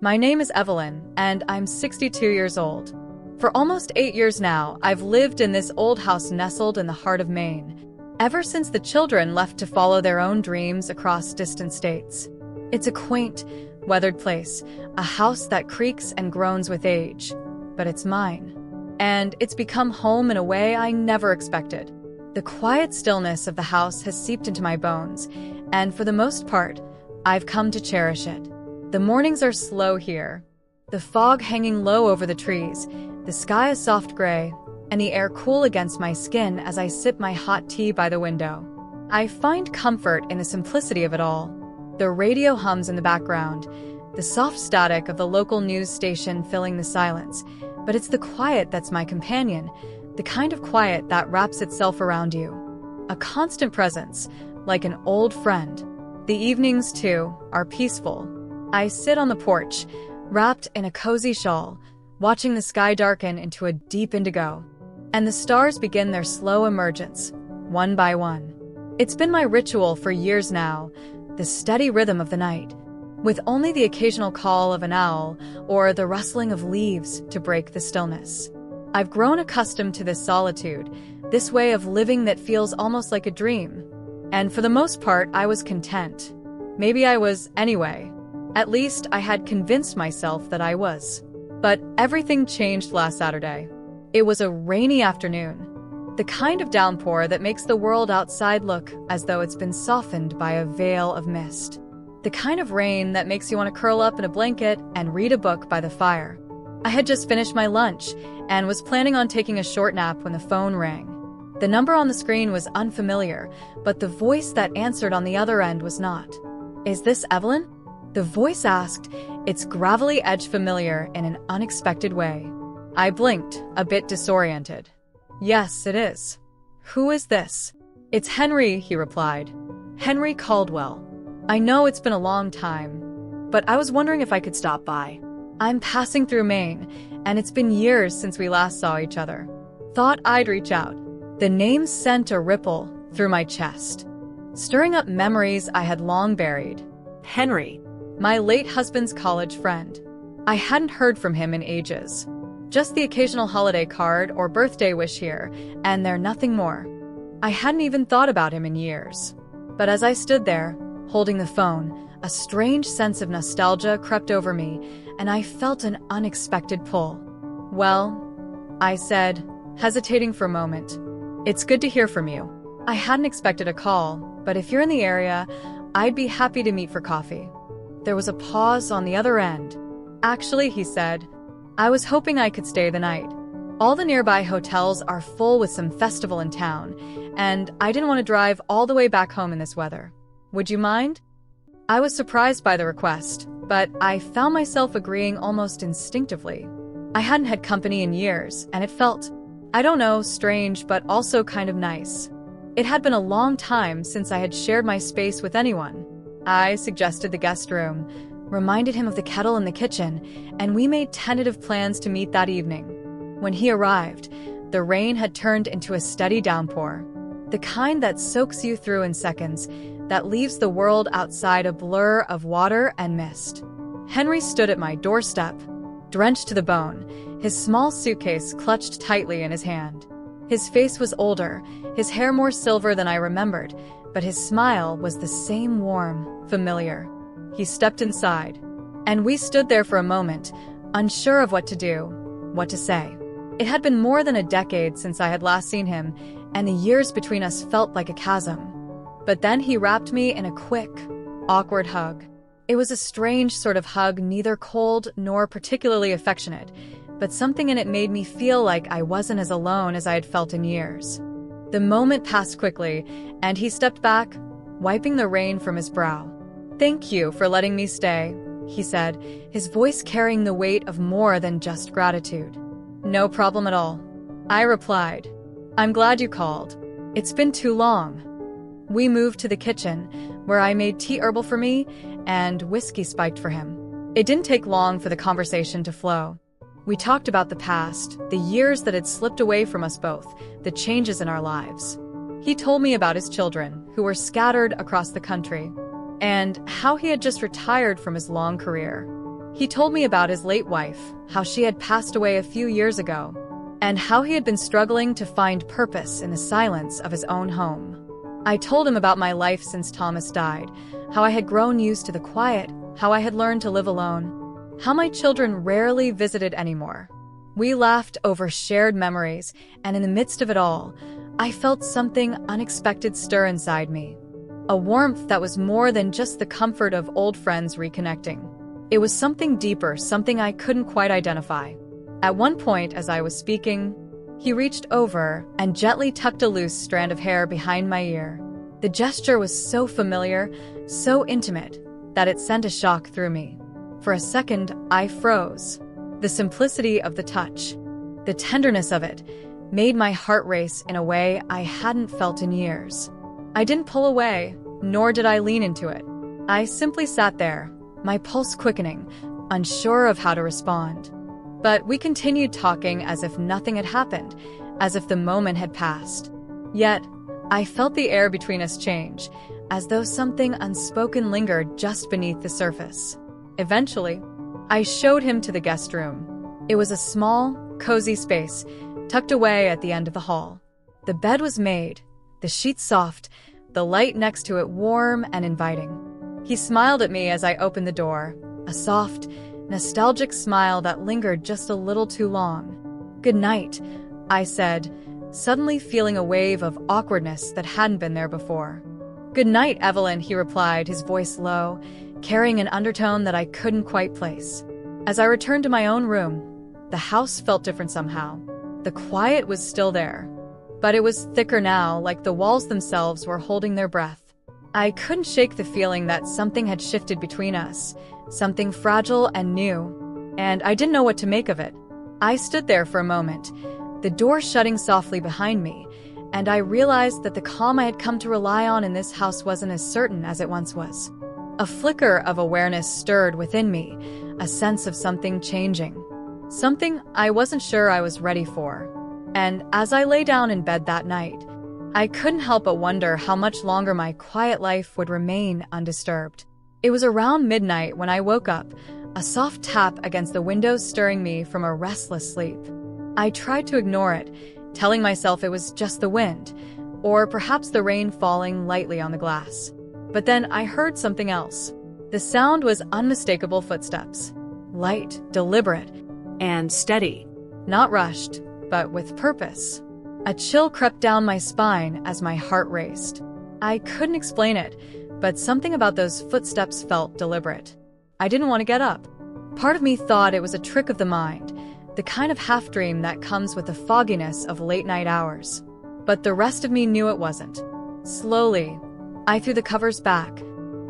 My name is Evelyn, and I'm 62 years old. For almost 8 years now, I've lived in this old house nestled in the heart of Maine, ever since the children left to follow their own dreams across distant states. It's a quaint, weathered place, a house that creaks and groans with age, but it's mine. And it's become home in a way I never expected. The quiet stillness of the house has seeped into my bones, and for the most part, I've come to cherish it. The mornings are slow here, the fog hanging low over the trees, the sky is soft gray, and the air cool against my skin as I sip my hot tea by the window. I find comfort in the simplicity of it all. The radio hums in the background, the soft static of the local news station filling the silence, but it's the quiet that's my companion, the kind of quiet that wraps itself around you. A constant presence, like an old friend. The evenings, too, are peaceful. I sit on the porch, wrapped in a cozy shawl, watching the sky darken into a deep indigo, and the stars begin their slow emergence, one by one. It's been my ritual for years now, the steady rhythm of the night, with only the occasional call of an owl or the rustling of leaves to break the stillness. I've grown accustomed to this solitude, this way of living that feels almost like a dream. And for the most part, I was content. Maybe I was anyway. At least I had convinced myself that I was. But everything changed last Saturday. It was a rainy afternoon. The kind of downpour that makes the world outside look as though it's been softened by a veil of mist. The kind of rain that makes you want to curl up in a blanket and read a book by the fire. I had just finished my lunch and was planning on taking a short nap when the phone rang. The number on the screen was unfamiliar, but the voice that answered on the other end was not. "Is this Evelyn?" The voice asked, its gravelly edge familiar in an unexpected way. I blinked, a bit disoriented. "Yes, it is." "Who is this?" "It's Henry," he replied. "Henry Caldwell. I know it's been a long time, but I was wondering if I could stop by. I'm passing through Maine, and it's been years since we last saw each other. Thought I'd reach out." The name sent a ripple through my chest, stirring up memories I had long buried. Henry, my late husband's college friend. I hadn't heard from him in ages. Just the occasional holiday card or birthday wish here, and there nothing more. I hadn't even thought about him in years. But as I stood there, holding the phone, a strange sense of nostalgia crept over me, and I felt an unexpected pull. "Well," I said, hesitating for a moment, "it's good to hear from you. I hadn't expected a call, but if you're in the area, I'd be happy to meet for coffee." There was a pause on the other end. "Actually," he said, "I was hoping I could stay the night. All the nearby hotels are full with some festival in town, and I didn't want to drive all the way back home in this weather. Would you mind?" I was surprised by the request, but I found myself agreeing almost instinctively. I hadn't had company in years, and it felt, I don't know, strange, but also kind of nice. It had been a long time since I had shared my space with anyone. I suggested the guest room, reminded him of the kettle in the kitchen, and we made tentative plans to meet that evening. When he arrived, the rain had turned into a steady downpour, the kind that soaks you through in seconds, that leaves the world outside a blur of water and mist. Henry stood at my doorstep, drenched to the bone, his small suitcase clutched tightly in his hand. His face was older, his hair more silver than I remembered, but his smile was the same warm, familiar. He stepped inside, and we stood there for a moment, unsure of what to do, what to say. It had been more than a decade since I had last seen him, and the years between us felt like a chasm. But then he wrapped me in a quick, awkward hug. It was a strange sort of hug, neither cold nor particularly affectionate, but something in it made me feel like I wasn't as alone as I had felt in years. The moment passed quickly, and he stepped back, wiping the rain from his brow. "Thank you for letting me stay," he said, his voice carrying the weight of more than just gratitude. "No problem at all," I replied. "I'm glad you called. It's been too long." We moved to the kitchen, where I made tea herbal for me and whiskey spiked for him. It didn't take long for the conversation to flow. We talked about the past, the years that had slipped away from us both, the changes in our lives. He told me about his children, who were scattered across the country, and how he had just retired from his long career. He told me about his late wife, how she had passed away a few years ago, and how he had been struggling to find purpose in the silence of his own home. I told him about my life since Thomas died, how I had grown used to the quiet, how I had learned to live alone, how my children rarely visited anymore. We laughed over shared memories, and in the midst of it all, I felt something unexpected stir inside me. A warmth that was more than just the comfort of old friends reconnecting. It was something deeper, something I couldn't quite identify. At one point, as I was speaking, he reached over and gently tucked a loose strand of hair behind my ear. The gesture was so familiar, so intimate, that it sent a shock through me. For a second, I froze. The simplicity of the touch, the tenderness of it, made my heart race in a way I hadn't felt in years. I didn't pull away, nor did I lean into it. I simply sat there, my pulse quickening, unsure of how to respond. But we continued talking as if nothing had happened, as if the moment had passed. Yet, I felt the air between us change, as though something unspoken lingered just beneath the surface. Eventually, I showed him to the guest room. It was a small, cozy space, tucked away at the end of the hall. The bed was made, the sheets soft, the light next to it warm and inviting. He smiled at me as I opened the door, a soft, nostalgic smile that lingered just a little too long. "Good night," I said, suddenly feeling a wave of awkwardness that hadn't been there before. "Good night, Evelyn," he replied, his voice low, carrying an undertone that I couldn't quite place. As I returned to my own room, the house felt different somehow. The quiet was still there, but it was thicker now, like the walls themselves were holding their breath. I couldn't shake the feeling that something had shifted between us, something fragile and new, and I didn't know what to make of it. I stood there for a moment, the door shutting softly behind me, and I realized that the calm I had come to rely on in this house wasn't as certain as it once was. A flicker of awareness stirred within me, a sense of something changing, something I wasn't sure I was ready for. And as I lay down in bed that night, I couldn't help but wonder how much longer my quiet life would remain undisturbed. It was around midnight when I woke up, a soft tap against the window stirring me from a restless sleep. I tried to ignore it, telling myself it was just the wind, or perhaps the rain falling lightly on the glass. But then I heard something else. The sound was unmistakable footsteps. Light, deliberate, and steady. Not rushed, but with purpose. A chill crept down my spine as my heart raced. I couldn't explain it, but something about those footsteps felt deliberate. I didn't want to get up. Part of me thought it was a trick of the mind, the kind of half-dream that comes with the fogginess of late-night hours. But the rest of me knew it wasn't. Slowly, I threw the covers back,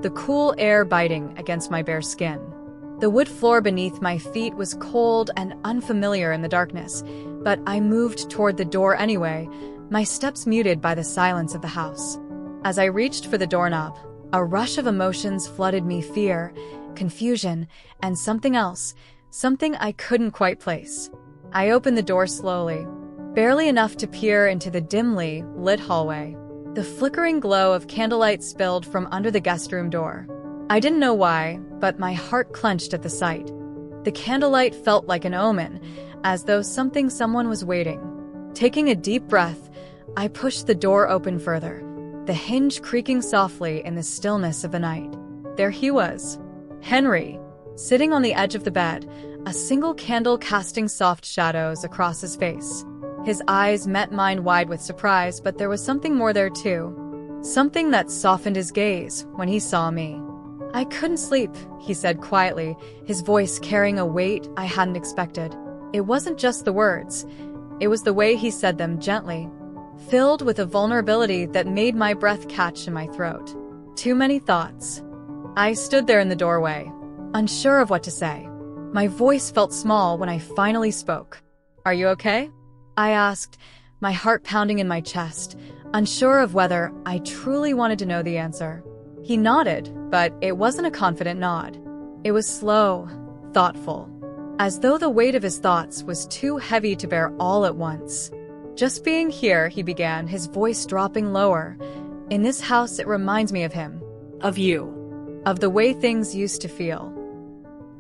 the cool air biting against my bare skin. The wood floor beneath my feet was cold and unfamiliar in the darkness, but I moved toward the door anyway, my steps muted by the silence of the house. As I reached for the doorknob, a rush of emotions flooded me: fear, confusion, and something else, something I couldn't quite place. I opened the door slowly, barely enough to peer into the dimly lit hallway. The flickering glow of candlelight spilled from under the guest room door. I didn't know why, but my heart clenched at the sight. The candlelight felt like an omen, as though someone was waiting. Taking a deep breath, I pushed the door open further, the hinge creaking softly in the stillness of the night. There he was, Henry, sitting on the edge of the bed, a single candle casting soft shadows across his face. His eyes met mine wide with surprise, but there was something more there too. Something that softened his gaze when he saw me. "I couldn't sleep," he said quietly, his voice carrying a weight I hadn't expected. It wasn't just the words. It was the way he said them, gently, filled with a vulnerability that made my breath catch in my throat. Too many thoughts. I stood there in the doorway, unsure of what to say. My voice felt small when I finally spoke. "Are you okay?" I asked, my heart pounding in my chest, unsure of whether I truly wanted to know the answer. He nodded, but it wasn't a confident nod. It was slow, thoughtful, as though the weight of his thoughts was too heavy to bear all at once. "Just being here," he began, his voice dropping lower. "In this house, it reminds me of him. Of you. Of the way things used to feel.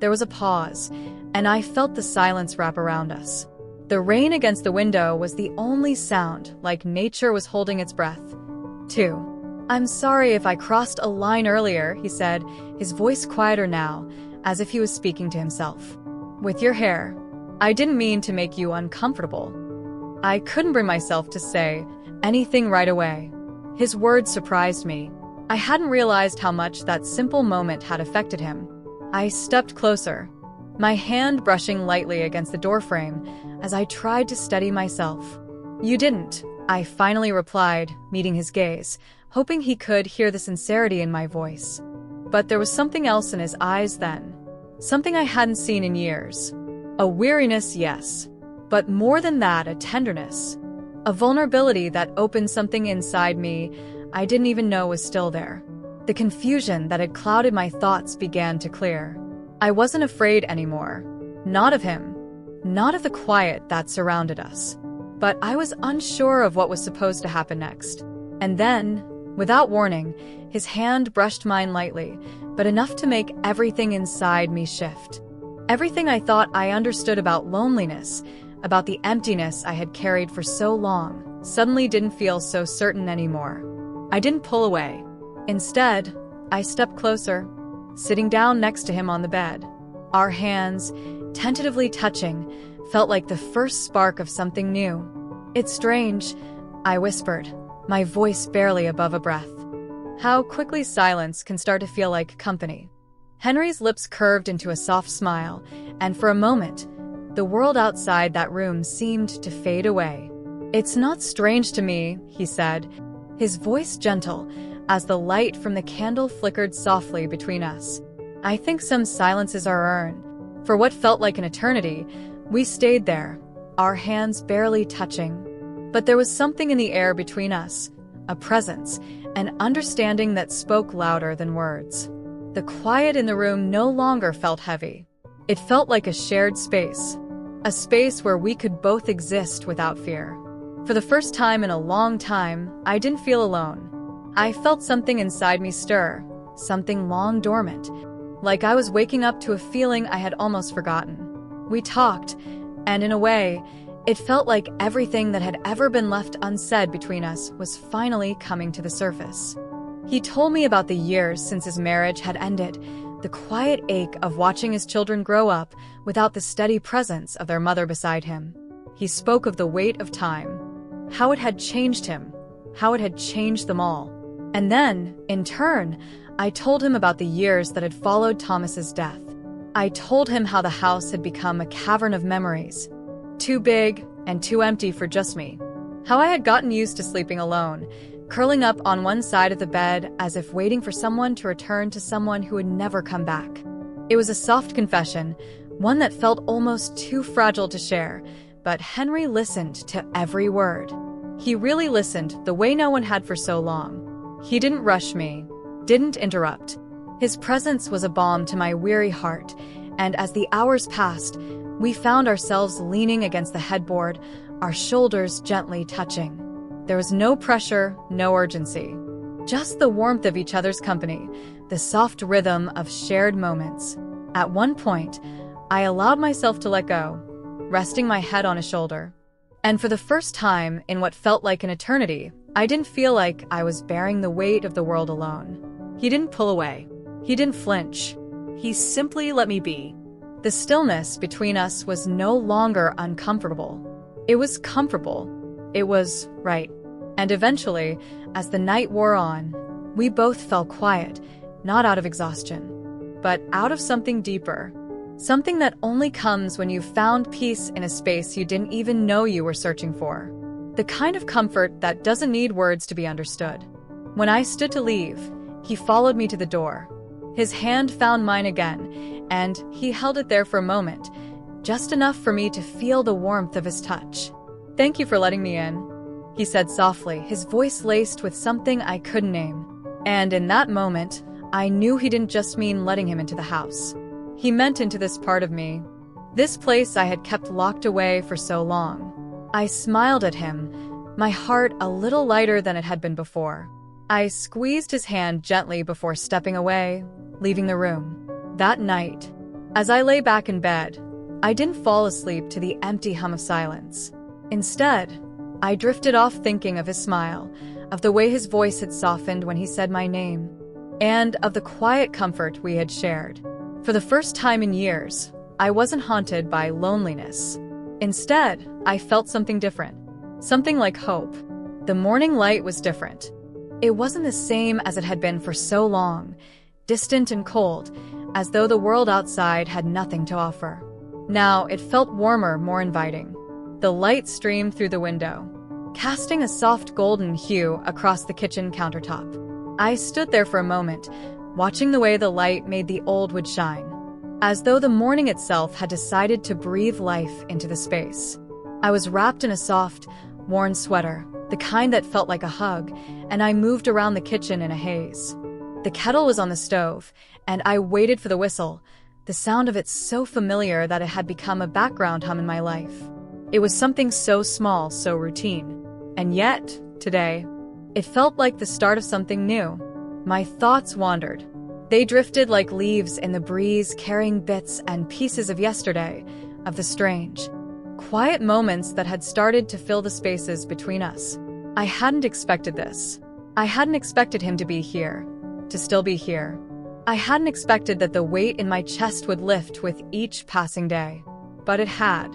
There was a pause, and I felt the silence wrap around us. The rain against the window was the only sound, like nature was holding its breath. 2. "I'm sorry if I crossed a line earlier," he said, his voice quieter now, as if he was speaking to himself. "With your hair. I didn't mean to make you uncomfortable." I couldn't bring myself to say anything right away. His words surprised me. I hadn't realized how much that simple moment had affected him. I stepped closer, my hand brushing lightly against the doorframe as I tried to steady myself. "You didn't," I finally replied, meeting his gaze, hoping he could hear the sincerity in my voice. But there was something else in his eyes then. Something I hadn't seen in years. A weariness, yes. But more than that, a tenderness. A vulnerability that opened something inside me I didn't even know was still there. The confusion that had clouded my thoughts began to clear. I wasn't afraid anymore. Not of him. Not of the quiet that surrounded us. But I was unsure of what was supposed to happen next. And then, without warning, his hand brushed mine lightly, but enough to make everything inside me shift. Everything I thought I understood about loneliness, about the emptiness I had carried for so long, suddenly didn't feel so certain anymore. I didn't pull away. Instead, I stepped closer, sitting down next to him on the bed. Our hands, tentatively touching, felt like the first spark of something new. "It's strange," I whispered, my voice barely above a breath. How quickly silence can start to feel like company. Henry's lips curved into a soft smile, and for a moment, the world outside that room seemed to fade away. "It's not strange to me," he said, his voice gentle as the light from the candle flickered softly between us. "I think some silences are earned." For what felt like an eternity, we stayed there, our hands barely touching. But there was something in the air between us, a presence, an understanding that spoke louder than words. The quiet in the room no longer felt heavy. It felt like a shared space, a space where we could both exist without fear. For the first time in a long time, I didn't feel alone. I felt something inside me stir, something long dormant, like I was waking up to a feeling I had almost forgotten. We talked, and in a way, it felt like everything that had ever been left unsaid between us was finally coming to the surface. He told me about the years since his marriage had ended, the quiet ache of watching his children grow up without the steady presence of their mother beside him. He spoke of the weight of time, how it had changed him, how it had changed them all. And then, in turn, I told him about the years that had followed Thomas's death. I told him how the house had become a cavern of memories, too big and too empty for just me. How I had gotten used to sleeping alone, curling up on one side of the bed as if waiting for someone to return to someone who would never come back. It was a soft confession, one that felt almost too fragile to share, but Henry listened to every word. He really listened the way no one had for so long. He didn't rush me, didn't interrupt. His presence was a balm to my weary heart, and as the hours passed, we found ourselves leaning against the headboard, our shoulders gently touching. There was no pressure, no urgency. Just the warmth of each other's company, the soft rhythm of shared moments. At one point, I allowed myself to let go, resting my head on his shoulder. And for the first time in what felt like an eternity, I didn't feel like I was bearing the weight of the world alone. He didn't pull away. He didn't flinch. He simply let me be. The stillness between us was no longer uncomfortable. It was comfortable. It was right. And eventually, as the night wore on, we both fell quiet, not out of exhaustion, but out of something deeper. Something that only comes when you've found peace in a space you didn't even know you were searching for. The kind of comfort that doesn't need words to be understood. When I stood to leave, he followed me to the door. His hand found mine again, and he held it there for a moment, just enough for me to feel the warmth of his touch. "Thank you for letting me in," he said softly, his voice laced with something I couldn't name. And in that moment, I knew he didn't just mean letting him into the house. He meant into this part of me, this place I had kept locked away for so long. I smiled at him, my heart a little lighter than it had been before. I squeezed his hand gently before stepping away, leaving the room. That night, As I lay back in bed, I didn't fall asleep to the empty hum of silence. Instead, I drifted off thinking of his smile, of the way his voice had softened when he said my name, and of the quiet comfort we had shared. For the first time in years, I wasn't haunted by loneliness. Instead, I felt something different, something like hope. The morning light was different. It wasn't the same as it had been for so long, distant and cold, as though the world outside had nothing to offer. Now it felt warmer, more inviting. The light streamed through the window, casting a soft golden hue across the kitchen countertop. I stood there for a moment, watching the way the light made the old wood shine, as though the morning itself had decided to breathe life into the space. I was wrapped in a soft, worn sweater, the kind that felt like a hug, and I moved around the kitchen in a haze. The kettle was on the stove, and I waited for the whistle, the sound of it so familiar that it had become a background hum in my life. It was something so small, so routine. And yet, today, it felt like the start of something new. My thoughts wandered. They drifted like leaves in the breeze, carrying bits and pieces of yesterday, of the strange, quiet moments that had started to fill the spaces between us. I hadn't expected this. I hadn't expected him to be here, to still be here. I hadn't expected that the weight in my chest would lift with each passing day. But it had.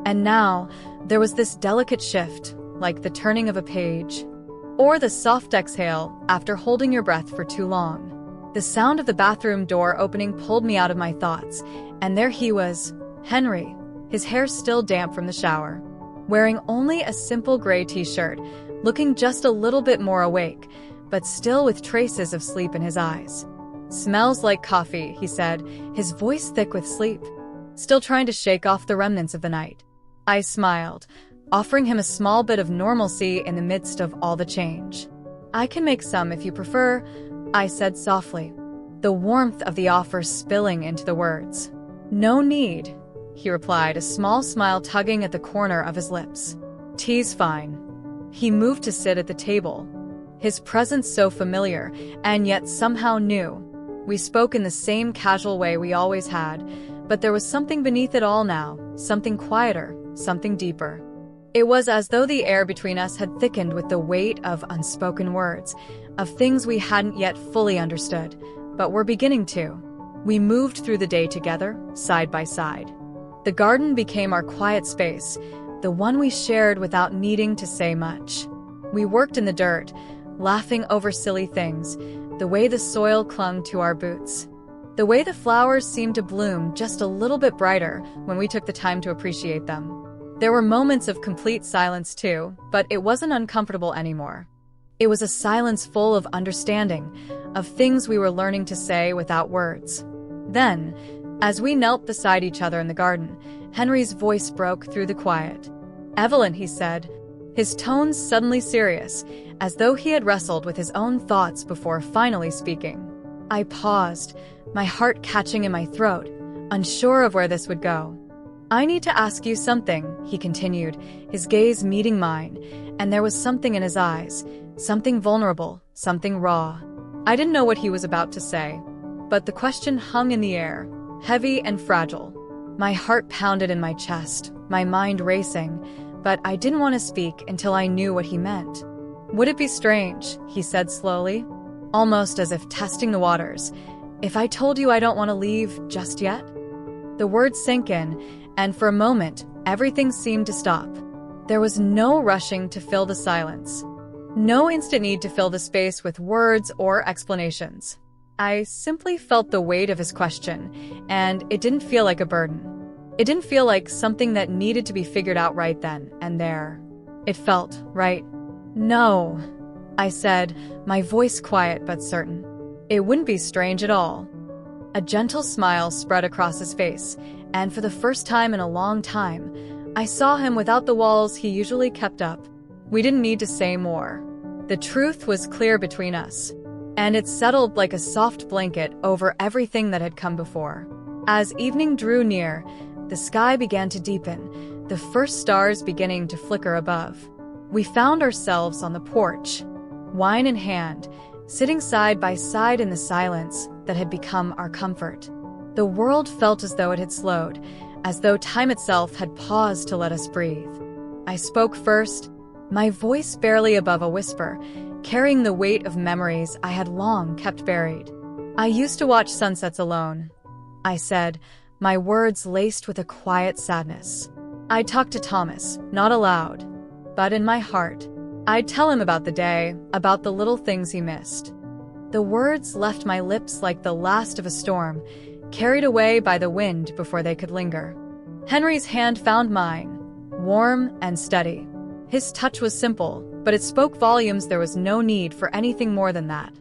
And now, there was this delicate shift, like the turning of a page, or the soft exhale after holding your breath for too long. The sound of the bathroom door opening pulled me out of my thoughts, and there he was, Henry, his hair still damp from the shower, wearing only a simple gray t-shirt, looking just a little bit more awake, but still with traces of sleep in his eyes. "Smells like coffee," he said, his voice thick with sleep, still trying to shake off the remnants of the night. I smiled, offering him a small bit of normalcy in the midst of all the change. "I can make some if you prefer," I said softly, the warmth of the offer spilling into the words. "No need," he replied, a small smile tugging at the corner of his lips. "Tea's fine." He moved to sit at the table, his presence so familiar and yet somehow new. We spoke in the same casual way we always had, but there was something beneath it all now, something quieter, something deeper. It was as though the air between us had thickened with the weight of unspoken words, of things we hadn't yet fully understood, but were beginning to. We moved through the day together, side by side. The garden became our quiet space, the one we shared without needing to say much. We worked in the dirt, laughing over silly things, the way the soil clung to our boots, the way the flowers seemed to bloom just a little bit brighter when we took the time to appreciate them. There were moments of complete silence too, but it wasn't uncomfortable anymore. It was a silence full of understanding, of things we were learning to say without words. Then, as we knelt beside each other in the garden, Henry's voice broke through the quiet. "Evelyn," he said, his tones suddenly serious, as though he had wrestled with his own thoughts before finally speaking. I paused, my heart catching in my throat, unsure of where this would go. "I need to ask you something," he continued, his gaze meeting mine, and there was something in his eyes, something vulnerable, something raw. I didn't know what he was about to say, but the question hung in the air, heavy and fragile. My heart pounded in my chest, my mind racing, but I didn't want to speak until I knew what he meant. "Would it be strange," he said slowly, almost as if testing the waters, "if I told you I don't want to leave just yet?" The words sank in, and for a moment, everything seemed to stop. There was no rushing to fill the silence, no instant need to fill the space with words or explanations. I simply felt the weight of his question, and it didn't feel like a burden. It didn't feel like something that needed to be figured out right then and there. It felt right. "No," I said, my voice quiet but certain. "It wouldn't be strange at all." A gentle smile spread across his face, and for the first time in a long time, I saw him without the walls he usually kept up. We didn't need to say more. The truth was clear between us, and it settled like a soft blanket over everything that had come before. As evening drew near, the sky began to deepen, the first stars beginning to flicker above. We found ourselves on the porch, wine in hand, sitting side by side in the silence that had become our comfort. The world felt as though it had slowed, as though time itself had paused to let us breathe. I spoke first, my voice barely above a whisper, carrying the weight of memories I had long kept buried. I used to watch sunsets alone, I said, my words laced with a quiet sadness. I'd talk to Thomas, not aloud, but in my heart. I'd tell him about the day, about the little things he missed. The words left my lips like the last of a storm, carried away by the wind before they could linger. Henry's hand found mine, warm and steady. His touch was simple, but it spoke volumes. There was no need for anything more than that.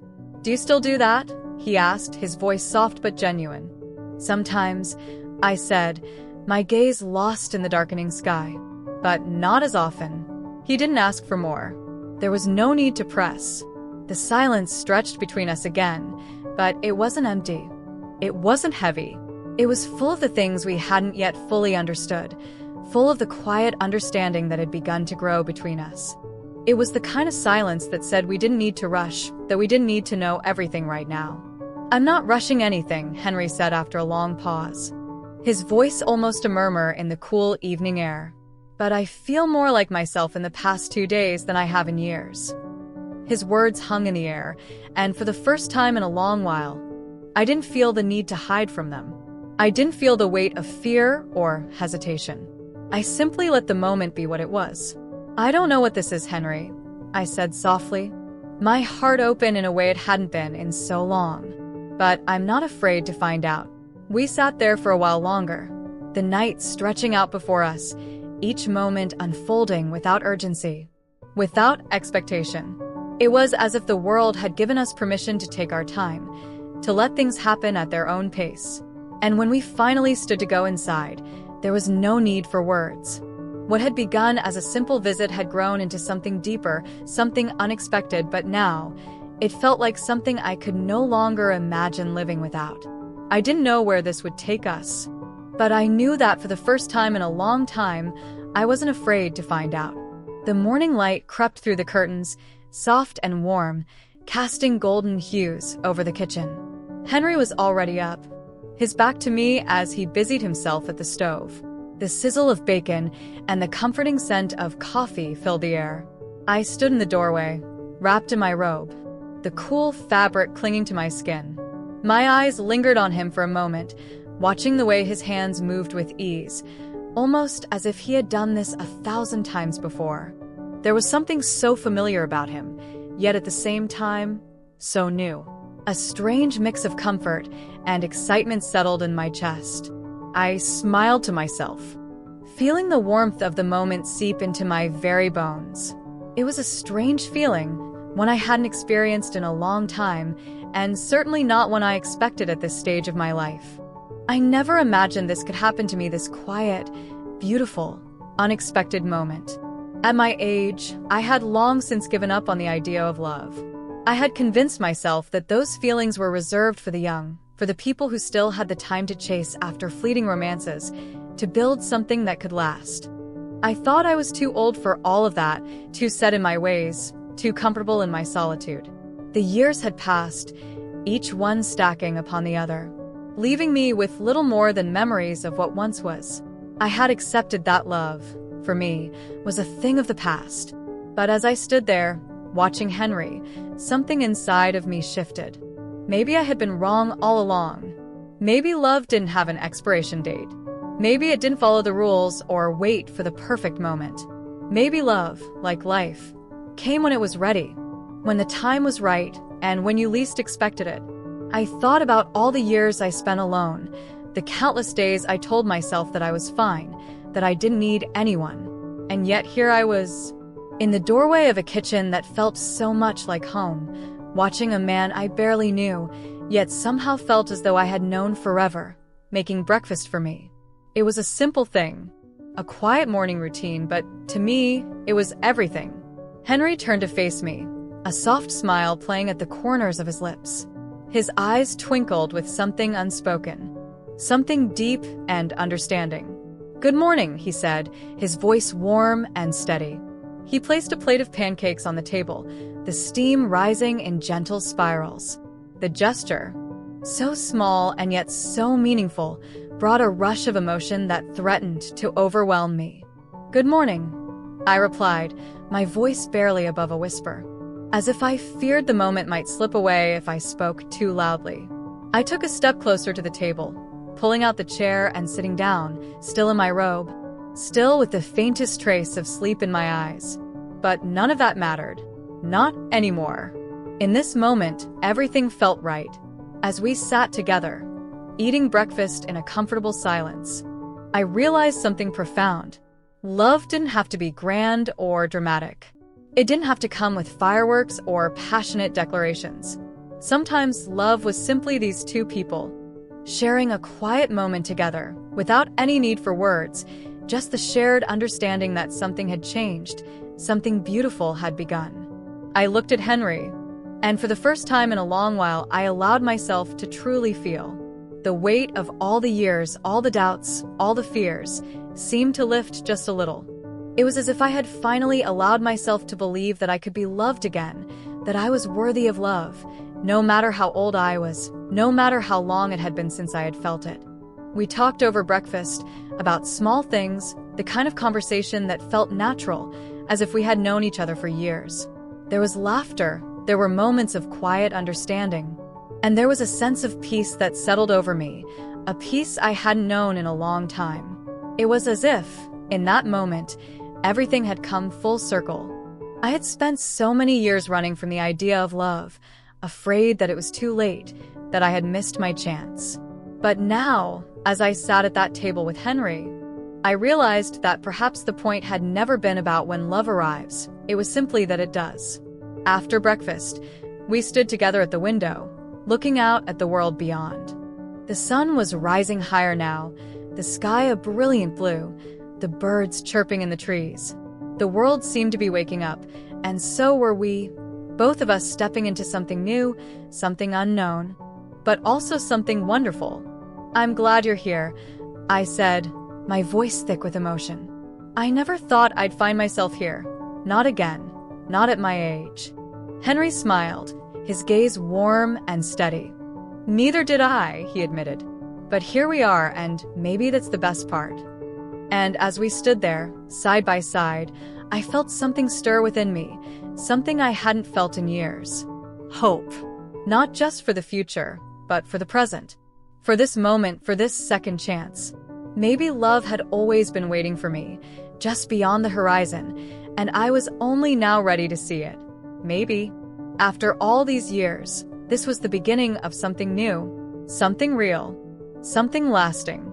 "Do you still do that?" he asked, his voice soft but genuine. "Sometimes," I said, my gaze lost in the darkening sky. "But not as often." He didn't ask for more. There was no need to press. The silence stretched between us again, but it wasn't empty. It wasn't heavy. It was full of the things we hadn't yet fully understood, full of the quiet understanding that had begun to grow between us. It was the kind of silence that said we didn't need to rush, that we didn't need to know everything right now. "I'm not rushing anything," Henry said after a long pause, his voice almost a murmur in the cool evening air. "But I feel more like myself in the past 2 days than I have in years." His words hung in the air, and for the first time in a long while, I didn't feel the need to hide from them. I didn't feel the weight of fear or hesitation. I simply let the moment be what it was. "I don't know what this is, Henry," I said softly, my heart open in a way it hadn't been in so long. "But I'm not afraid to find out." We sat there for a while longer, the night stretching out before us, each moment unfolding without urgency, without expectation. It was as if the world had given us permission to take our time, to let things happen at their own pace. And when we finally stood to go inside, there was no need for words. What had begun as a simple visit had grown into something deeper, something unexpected, but now, it felt like something I could no longer imagine living without. I didn't know where this would take us, but I knew that for the first time in a long time, I wasn't afraid to find out. The morning light crept through the curtains, soft and warm, casting golden hues over the kitchen. Henry was already up, his back to me as he busied himself at the stove. The sizzle of bacon and the comforting scent of coffee filled the air. I stood in the doorway, wrapped in my robe, the cool fabric clinging to my skin. My eyes lingered on him for a moment, watching the way his hands moved with ease, almost as if he had done this 1,000 times before. There was something so familiar about him, yet at the same time, so new. A strange mix of comfort and excitement settled in my chest. I smiled to myself, feeling the warmth of the moment seep into my very bones. It was a strange feeling, one I hadn't experienced in a long time, and certainly not one I expected at this stage of my life. I never imagined this could happen to me, this quiet, beautiful, unexpected moment. At my age, I had long since given up on the idea of love. I had convinced myself that those feelings were reserved for the young, for the people who still had the time to chase after fleeting romances, to build something that could last. I thought I was too old for all of that, too set in my ways, too comfortable in my solitude. The years had passed, each one stacking upon the other, leaving me with little more than memories of what once was. I had accepted that love, for me, was a thing of the past. But as I stood there, watching Henry, something inside of me shifted. Maybe I had been wrong all along. Maybe love didn't have an expiration date. Maybe it didn't follow the rules or wait for the perfect moment. Maybe love, like life, came when it was ready, when the time was right, and when you least expected it. I thought about all the years I spent alone, the countless days I told myself that I was fine, that I didn't need anyone. And yet here I was, in the doorway of a kitchen that felt so much like home, watching a man I barely knew, yet somehow felt as though I had known forever, making breakfast for me. It was a simple thing, a quiet morning routine, but to me, it was everything. Henry turned to face me, a soft smile playing at the corners of his lips. His eyes twinkled with something unspoken, something deep and understanding. "Good morning," he said, his voice warm and steady. He placed a plate of pancakes on the table, the steam rising in gentle spirals. The gesture, so small and yet so meaningful, brought a rush of emotion that threatened to overwhelm me. "Good morning," I replied, my voice barely above a whisper, as if I feared the moment might slip away if I spoke too loudly. I took a step closer to the table, pulling out the chair and sitting down, still in my robe, still with the faintest trace of sleep in my eyes. But none of that mattered. Not anymore. In this moment, everything felt right. As we sat together, eating breakfast in a comfortable silence, I realized something profound. Love didn't have to be grand or dramatic. It didn't have to come with fireworks or passionate declarations. Sometimes love was simply these two people, sharing a quiet moment together, without any need for words, just the shared understanding that something had changed, something beautiful had begun. I looked at Henry, and for the first time in a long while, I allowed myself to truly feel. The weight of all the years, all the doubts, all the fears, seemed to lift just a little. It was as if I had finally allowed myself to believe that I could be loved again, that I was worthy of love, no matter how old I was, no matter how long it had been since I had felt it. We talked over breakfast about small things, the kind of conversation that felt natural, as if we had known each other for years. There was laughter, there were moments of quiet understanding, and there was a sense of peace that settled over me, a peace I hadn't known in a long time. It was as if, in that moment, everything had come full circle. I had spent so many years running from the idea of love, afraid that it was too late, that I had missed my chance. But now, as I sat at that table with Henry, I realized that perhaps the point had never been about when love arrives. It was simply that it does. After breakfast, we stood together at the window, looking out at the world beyond. The sun was rising higher now, the sky a brilliant blue, the birds chirping in the trees. The world seemed to be waking up, and so were we, both of us stepping into something new, something unknown, but also something wonderful. "I'm glad you're here," I said, my voice thick with emotion. I never thought I'd find myself here. Not again. Not at my age. Henry smiled, his gaze warm and steady. "Neither did I," he admitted. "But here we are, and maybe that's the best part." And as we stood there, side by side, I felt something stir within me, something I hadn't felt in years. Hope. Not just for the future, but for the present. For this moment, for this second chance. Maybe love had always been waiting for me, just beyond the horizon, and I was only now ready to see it. Maybe, after all these years, this was the beginning of something new, something real, something lasting.